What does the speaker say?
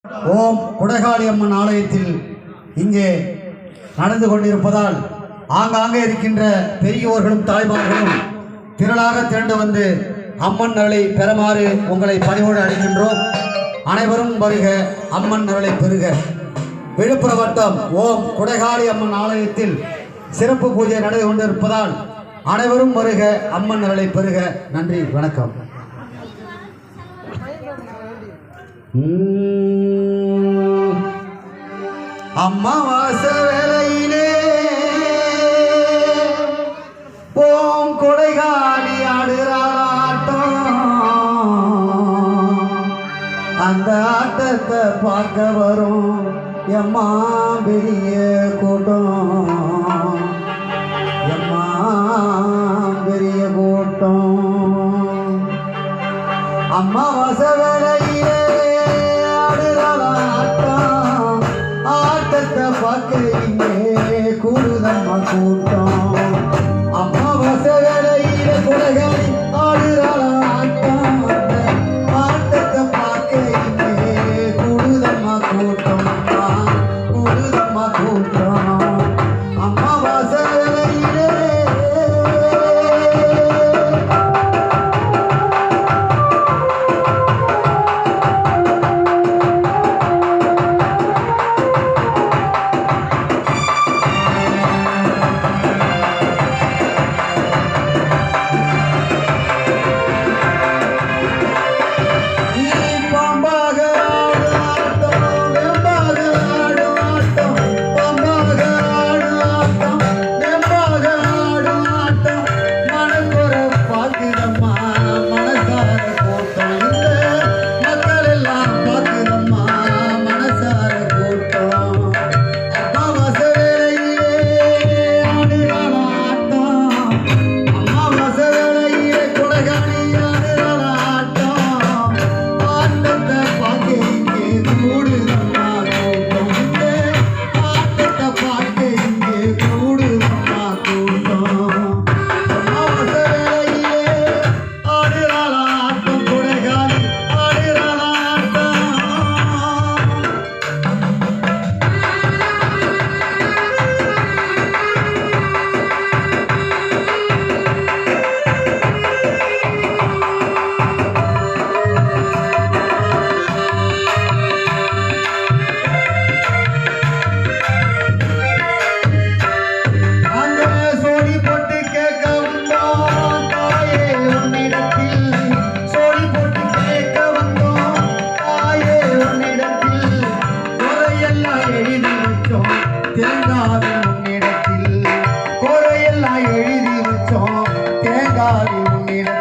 ஓம் குடகாளி அம்மன் ஆலயத்தில் இங்கே நடந்து கொண்டிருப்பதால் ஆங்காங்கே இருக்கின்ற பெரியோர்களும் தாய்மார்களும் திரளாக திரண்டு வந்து அம்மன் அருளை பெறுமாறு உங்களை பணிவோடு அழைக்கின்றோம். அனைவரும் வருக, அம்மன் அருளை பெறுக. விழுப்புரம் வட்டம் ஓம் குடகாளி அம்மன் ஆலயத்தில் சிறப்பு பூஜை நடந்து கொண்டிருப்பதால் அனைவரும் வருக, அம்மன் அருளை பெறுக. நன்றி, வணக்கம். அம்மாவாச வேளையிலே ஓம் கொடைகாளி ஆடுறாட்டம், அந்த ஆட்டத்தை பார்க்க வரும் எம்மா பெரிய கூட்டம், எம்மா பெரிய கூட்டம். அம்மாவாச வேளையிலே கூடுதம்மா கூட்டம். அம்மாவாச வேளையில குடகாளி ஆடுறாள் ஆட்டம், ஆட்டத்தை பார்க்க கூடுதம்மா கூட்டம், கூடுதம்மா கூட்டம். அம்மாவாச வேளையிலே தேங்காவி உன்னிடத்தில்